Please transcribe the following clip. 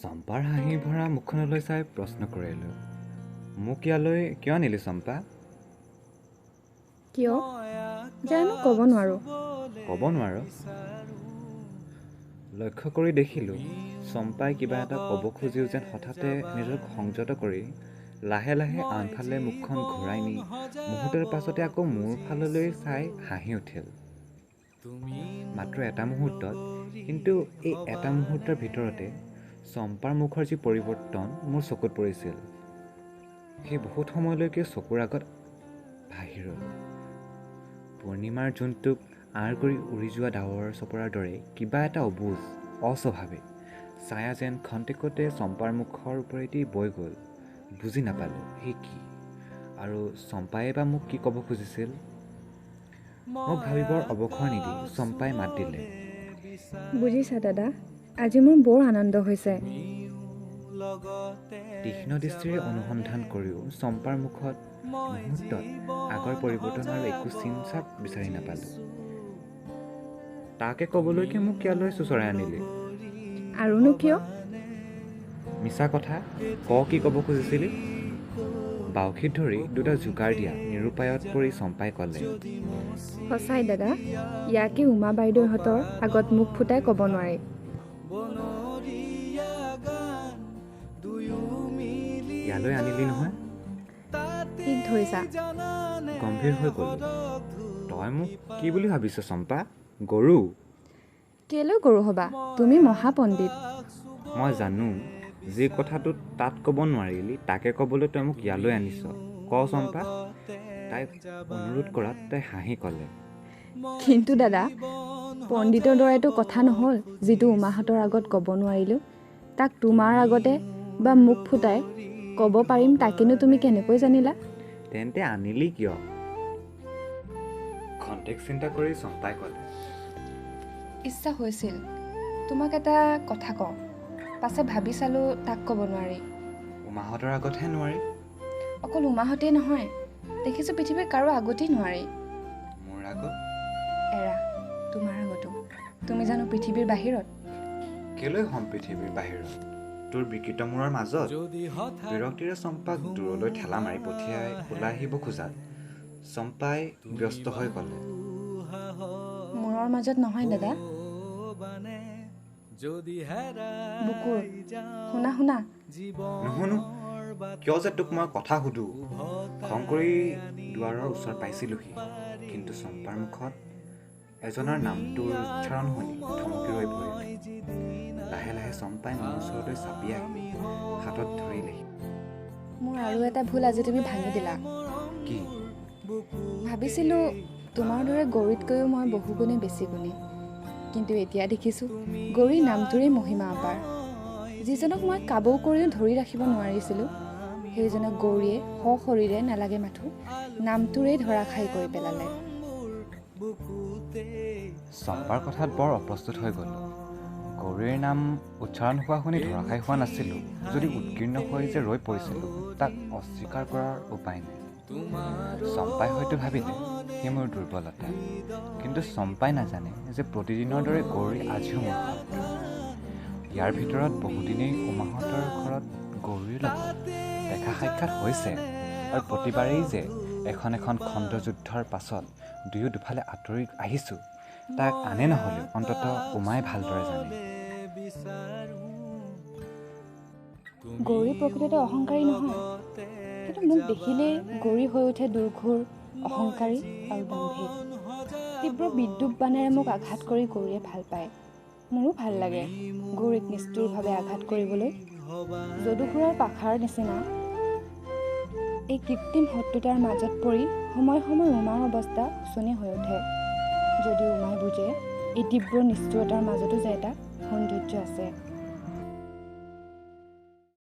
চম্পাৰ হাঁহি ভৰা মুখখনলৈ চাই প্ৰশ্ন কৰিলোঁ, মোক ইয়ালৈ কিয় নিলি চম্পা? কিয় জানো ক'ব নোৱাৰোঁ। ক'ব নোৱাৰ? লক্ষ্য কৰি দেখিলোঁ চম্পাই কিবা এটা ক'ব খুজিও যেন হঠাতে নিজক সংযত কৰি লাহে লাহে আনফালে মুখখন ঘূৰাই নি মুহূৰ্তৰ পাছতে আকৌ মোৰ ফাললৈ চাই হাঁহি উঠিল। মাত্ৰ এটা মুহূৰ্তত, কিন্তু এই এটা মুহূৰ্তৰ ভিতৰতে চম্পাৰ মুখৰ যি পৰিৱৰ্তন মোৰ চকুত পৰিছিল, সেই বহুত সময়লৈকে চকুৰ আগত ভাহি ৰ'ল। পূৰ্ণিমাৰ জোনটোক আঁৰ কৰি উৰি যোৱা ডাৱৰ চপৰাৰ দৰে কিবা এটা অবুজ, অস্বাভাৱিক ছায়া যেন খন্তেকতে চম্পাৰ মুখৰ ওপৰেদি বৈ গ'ল। বুজি নাপালোঁ সেই কি, আৰু চম্পাই বা মোক কি ক'ব খুজিছিল। মোক ভাবিবৰ অৱসৰ নিদি চম্পাই মাত দিলে, বুজিছা দাদা, আজি মোৰ বৰ আনন্দ হৈছে। তীক্ষ্ণ দৃষ্টিৰে অনুসন্ধান কৰিও চম্পাৰ মুখত মুহূৰ্তত আগৰ পৰিৱৰ্তন আৰু একো চিন চাপ বিচাৰি নাপালোঁ। তাকে ক'বলৈকে মোক ইয়ালৈ চোঁচৰাই আনিলি। আৰুনো কিয়? মিছা কথা ক, কি ক'ব খুজিছিলি? বাউসীত ধৰি দুটা জোকাৰ দিয়া নিৰুপায়ত পৰি চম্পাই ক'লে, সঁচাই দাদা, ইয়াকে উমা বাইদেউহঁতৰ আগত মুখ ফুটাই ক'ব নোৱাৰি। ইয়ালৈ আনিলি নহয়? ঠিক ধৰিছা। গম্ভীৰ হৈ ক'লোঁ, তই মোক কি বুলি ভাবিছ চম্পা? গৰু? কেলৈ গৰু হ'বা? তুমি মহাপণ্ডিত। মই জানো, যি কথাটো তাত ক'ব নোৱাৰিলি তাকে ক'বলৈ তই মোক ইয়ালৈ আনিছ। ক চম্পা। তাইক অনুৰোধ কৰাত তাই হাঁহি ক'লে, কিন্তু দাদা, পণ্ডিতৰ দৰেতো কথা নহ'ল। যিটো উমাহঁতৰ আগত ক'ব নোৱাৰিলোঁ, তাক তোমাৰ আগতে বা মুখ ফুটাই ক'ব পাৰিম, তাকেনো তুমি কেনেকৈ জানিলা? তেন্তে আনিলি কিয়? খন্তেক চিন্তা কৰি চম্পাই ক'লে, ইচ্ছা হৈছিল তোমাক এটা কথা কওঁ, পাছে ভাবি চালোঁ তাক ক'ব নোৱাৰি। উমাহঁতৰ আগতহে নোৱাৰি? অকল উমাহঁতেই নহয়, দেখিছোঁ পৃথিৱীৰ কাৰো আগতেই নোৱাৰি। মোৰ আগত? এৰা, তোমাৰ আগতো। তুমি জানো পৃথিৱীৰ বাহিৰত? কেলৈ হ'ম পৃথিৱীৰ বাহিৰত? তোৰ বিকৃত মূৰৰ মাজত? বিৰক্তিৰে চম্পাক দূৰলৈ ঠেলা মাৰি পঠিয়াই ওলাই আহিব খোজাত চম্পাই ব্যস্ত হৈ ক'লে, মূৰৰ মাজত নহয় দাদা, বুকুৰ। শুনা শুনা। নুশুনো। কিয় যে তোক মই কথা সুধো। খং কৰি দুৱাৰৰ ওচৰ পাইছিলোহি, কিন্তু চম্পাৰ মুখত এজনৰ নামটোৰ উচ্চাৰণ শুনি থমকি ৰৈ পৰিলে। লাহে লাহে চম্পাই মোৰ ওচৰলৈ চাপি আহি হাতত ধৰিলেহি। মোৰ আৰু এটা ভুল আজি তুমি ভাঙি দিলা। কি? ভাবিছিলোঁ তোমাৰ দৰে গৌৰীতকৈও মই বহুগুণে বেছি গুণী, কিন্তু এতিয়া দেখিছোঁ গৌৰী নামটোৰেই মহিমা অপাৰ। যিজনক মই কাবৌ কৰিও ধৰি ৰাখিব নোৱাৰিছিলোঁ, সেইজনক গৌৰীয়ে সশৰীৰে নালাগে মাথো নামটোৰেই ধৰাশায়ী কৰি পেলালে। চম্পাৰ কথাত বৰ অপ্ৰস্তুত হৈ গ'লোঁ। গৌৰীৰ নাম উচ্চাৰণ হোৱা শুনি ধৰাশায়ী হোৱা নাছিলোঁ, যদি উৎকীৰ্ণ হৈ যে ৰৈ পৰিছিলোঁ, তাক অস্বীকাৰ কৰাৰ উপায় নাই। চম্পাই হয়তো ভাবিলে সি মোৰ দুৰ্বলতা, কিন্তু চম্পাই নাজানে যে প্ৰতিদিনৰ দৰে গৌৰী আজিও মোৰ শত্ৰু। ইয়াৰ ভিতৰত বহুদিনেই উমাহঁতৰ ঘৰত গৌৰীৰ লগত দেখা সাক্ষাৎ হৈছে, আৰু প্ৰতিবাৰেই যে এখন এখন খণ্ডযুদ্ধৰ পাছত দুয়ো দুফালে আঁতৰি আহিছোঁ, তাক আনে নহ'লেও অন্ততঃ উমাই ভালদৰে জানে। গৌৰী প্ৰকৃততে অহংকাৰী নহয়, কিন্তু মোক দেখিলেই গৌৰী হৈ উঠে দুৰ্ঘোৰ, অহংকাৰী আৰু দাম্ভিক। তীব্ৰ বিদ্যুৎ বাণেৰে মোক আঘাত কৰি গৌৰীয়ে ভাল পায়। মোৰো ভাল লাগে গৌৰীক নিষ্ঠুৰভাৱে আঘাত কৰিবলৈ। যদুঘূৰাৰ পাখাৰ নিচিনা এই কৃত্ৰিম শত্ৰুতাৰ মাজত পৰি সময়ে সময়ে উমাৰ অৱস্থা শোচনীয় হৈ উঠে। যদিও উমাই বুজে এই তীব্ৰ নিষ্ঠুৰতাৰ মাজতো যে এটা সৌন্দৰ্য আছে।